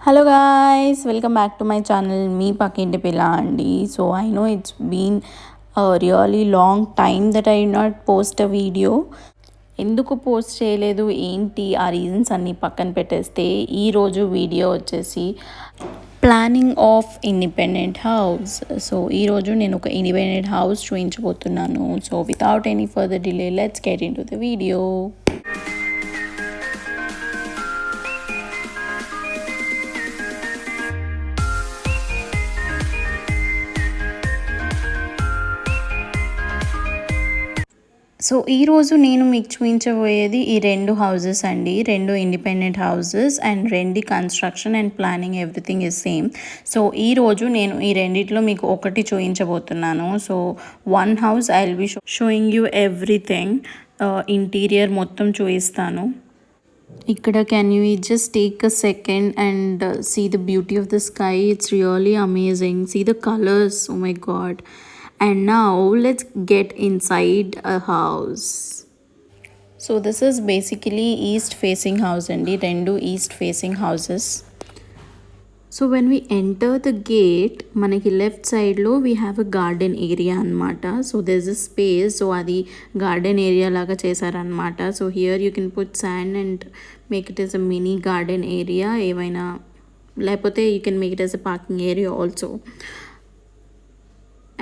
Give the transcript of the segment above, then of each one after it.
Hello guys, welcome back to my channel Me Pakinti Pilla Andi. So I know it's been a really long time that I did not post a video. ఎందుకు post చేయలేదు ఏంటి ఆ reasons అన్నీ పక్కన పెట్టేస్తే ఈరోజు video వచ్చేసి planning of independent house. So ఈరోజు నేను ఒక ఇండిపెండెంట్ హౌస్ చూపించబోతున్నాను. So without any further delay let's get in to the video. So ఈరోజు నేను మీకు చూపించబోయేది ఈ రెండు హౌసెస్ అండి, రెండు ఇండిపెండెంట్ హౌసెస్ అండ్ రెండు construction and planning everything is same. So ఈరోజు నేను ఈ రెండిట్లో మీకు ఒకటి చూపించబోతున్నాను. So one house I will be showing you everything, interior మొత్తం చూపిస్తాను. ఇక్కడ can you just take a second and see the beauty of the sky. It's really amazing. See the colours, oh my God. And now let's get inside a house. So this is basically east facing house and rendu east facing houses. So when we enter the gate, manaki left side lo we have a garden area anmata. So there's a space, so adi garden area laga chesaru anmata. So here you can put sand and make it as a mini garden area. Evaina lepothe you can make it as a parking area also.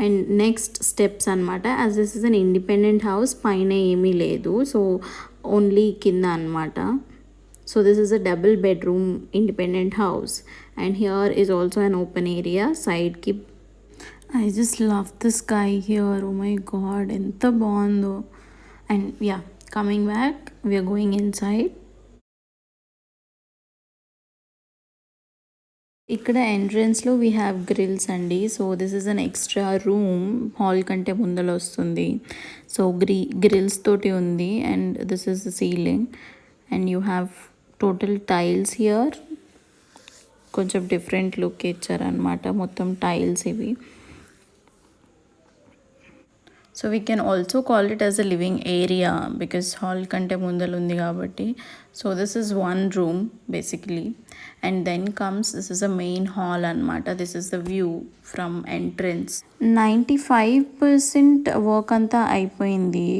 And next steps అనమాట. As this is an independent house, పైన ఏమీ లేదు, so only కింద అనమాట. So this is a double bedroom independent house and here is also an open area సైడ్కి. I just love the sky here, oh my God ఎంత బాగుందో. And yeah, coming back, we are going inside. ఇక్కడ ఎంట్రన్స్లో we have grills అండి. So this is an extra room, hall కంటే ముందర వస్తుంది. So grills తోటి ఉంది and this is the ceiling and you have total tiles here. కొంచెం different look ఇచ్చారనమాట, మొత్తం టైల్స్ ఇవి. So we can also call it as a living area because hall కంటే ముందలు ఉంది కాబట్టి. So this is one room basically and then comes this is a main hall అనమాట. This is the view from entrance. 95% work అంతా అయిపోయింది,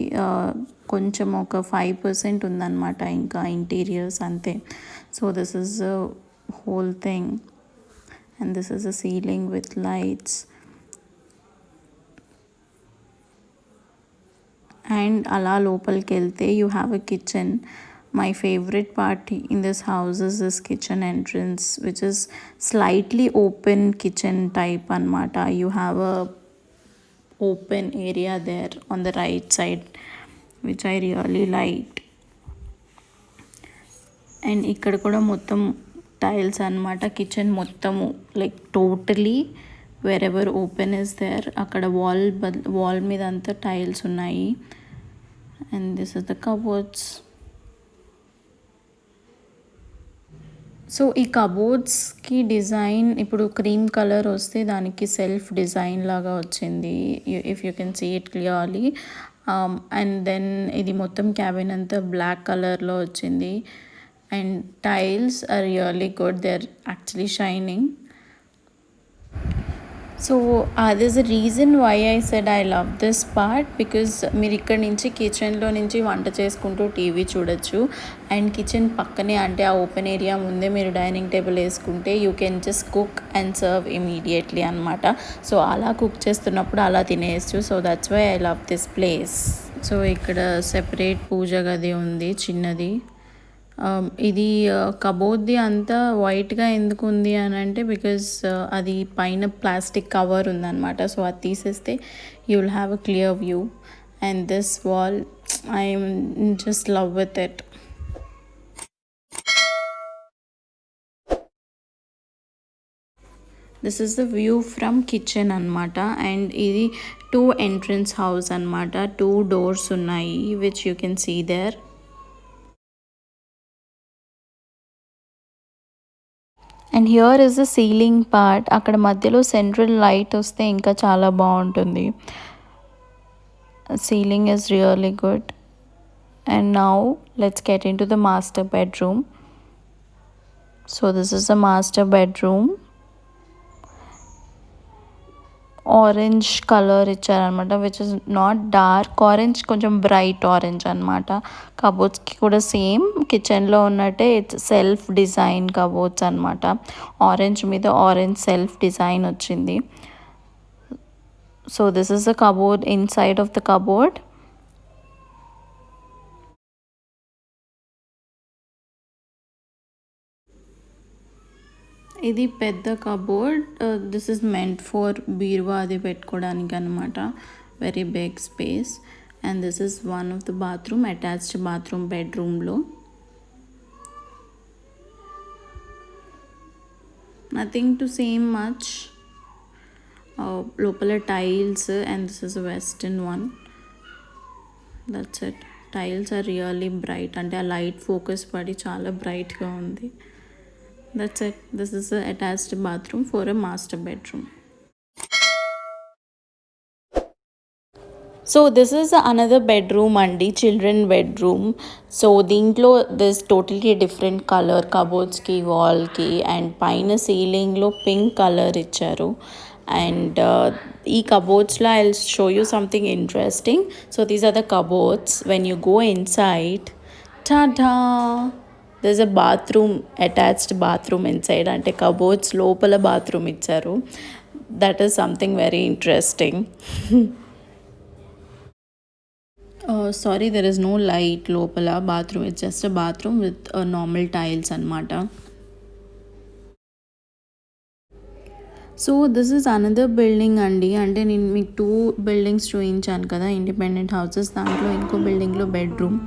కొంచెం ఒక 5% ఉందన్నమాట ఇంకా ఇంటీరియర్స్ అంతే. So this is whole thing and this is a ceiling with lights. And అలా లోపలికి వెళ్తే you have a kitchen. My favourite part in this house is this kitchen entrance which is slightly open kitchen type అనమాట. You have a open area there on the right side which I really like. And ఇక్కడ కూడా మొత్తం tiles అనమాట. Kitchen మొత్తము like totally wherever open is there అక్కడ wall మీద అంతా tiles ఉన్నాయి. And this is the cupboards. So ఈ కబోర్డ్స్కి డిజైన్ ఇప్పుడు క్రీమ్ కలర్ వస్తే దానికి సెల్ఫ్ డిజైన్ లాగా వచ్చింది, if you can see it clearly. And then ఇది మొత్తం క్యాబిన్ అంతా బ్లాక్ కలర్లో వచ్చింది. And tiles are really good, they are actually shining. So there's a reason why I said I love this part, because మీరు ఇక్కడ నుంచి కిచెన్లో నుంచి వంట చేసుకుంటూ టీవీ చూడొచ్చు. అండ్ కిచెన్ పక్కనే అంటే ఆ ఓపెన్ ఏరియా ముందే మీరు డైనింగ్ టేబుల్ వేసుకుంటే you can just cook and serve immediately అనమాట. సో అలా కుక్ చేస్తున్నప్పుడు అలా తినేయచ్చు. So that's why I love this place. So ఇక్కడ సెపరేట్ పూజ గది ఉంది చిన్నది. ఇది కబోర్డ్ది అంతా వైట్గా ఎందుకు ఉంది అని అంటే బికాజ్ అది పైన ప్లాస్టిక్ కవర్ ఉందన్నమాట. సో అది తీసేస్తే you will have a clear view. And this wall I'm just love with it. This is the view from kitchen అనమాట. అండ్ ఇది 2 ఎంట్రన్స్ హౌస్ అనమాట. 2 doors ఉన్నాయి which you can see there. And here is the ceiling part. అక్కడ మధ్యలో central light వస్తే ఇంకా చాలా బాగుంటుంది. Ceiling is really good. And now let's get in to the master bedroom. So this is the master bedroom. Orange colour ఇచ్చారనమాట, which is not dark orange, కొంచెం bright orange అనమాట. కబోర్డ్స్కి కూడా సేమ్ కిచెన్లో ఉన్నట్టే ఇట్స్ సెల్ఫ్ డిజైన్ కబోర్డ్స్ అనమాట. Orange మీద orange self design వచ్చింది. So this is the cupboard, inside of the cupboard. ఇది పెద్ద cupboard. This is meant for బీరువా అది పెట్టుకోవడానికి అనమాట. Very big space. And this is one of the bathroom, attached bathroom బెడ్రూమ్లో. Nothing to same much. లోపల tiles, and this is western one. That's it. Tiles are really bright, అంటే ఆ light focus పడి చాలా బ్రైట్గా ఉంది. That's it. This is a attached bathroom for a master bedroom. So this is another bedroom andi, children bedroom. So దీంట్లో this totally different color cupboards ki, wall ki, and paina ceiling lo pink color ఇచ్చారు. And ఈ cupboards లో I'll show you something interesting. So these are the cupboards. When you go inside, ta-da! there's a bathroom, attached bathroom inside, అంటే cupboards లోపల bathroom ఇచ్చారు. That is something very interesting. Sorry, there is no light లోపల bathroom. It's just a bathroom with normal tiles అనమాట. So this is another building అండి. అంటే నేను మీకు 2 buildings చూపించాను కదా, ఇండిపెండెంట్ హౌసెస్. దాంట్లో ఇంకో బిల్డింగ్లో bedroom.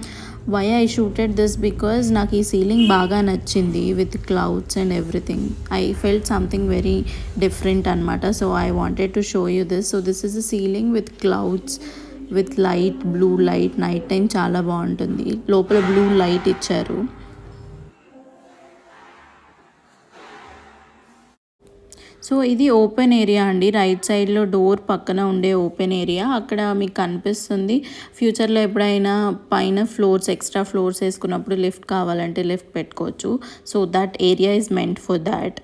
Why I shooted this because నాకు ఈ సీలింగ్ బాగా నచ్చింది, with clouds and everything. I felt something very different అనమాట. So I wanted to show you this. So this is a ceiling with clouds, with light, blue light. Night time చాలా బాగుంటుంది. లోపల blue light ఇచ్చారు. So ఇది open area అండి. Right సైడ్లో door పక్కన ఉండే ఓపెన్ ఏరియా. అక్కడ మీకు కనిపిస్తుంది. ఫ్యూచర్లో ఎప్పుడైనా పైన ఫ్లోర్స్, ఎక్స్ట్రా ఫ్లోర్స్ వేసుకున్నప్పుడు లిఫ్ట్ కావాలంటే లిఫ్ట్ పెట్టుకోవచ్చు. So that area is meant for that.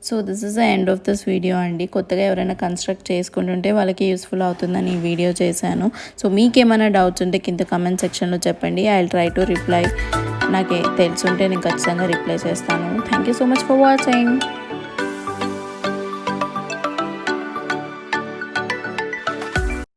So this is the end of this video అండి. కొత్తగా ఎవరైనా కన్స్ట్రక్ట్ చేసుకుంటుంటే వాళ్ళకి యూస్ఫుల్ అవుతుందని ఈ వీడియో చేశాను. సో మీకేమైనా డౌట్స్ ఉంటే కింద కమెంట్ సెక్షన్లో చెప్పండి. I will try to reply. నాకు తెలుసుంటే నేను ఖచ్చితంగా రిప్లై చేస్తాను. Thank you so much for watching.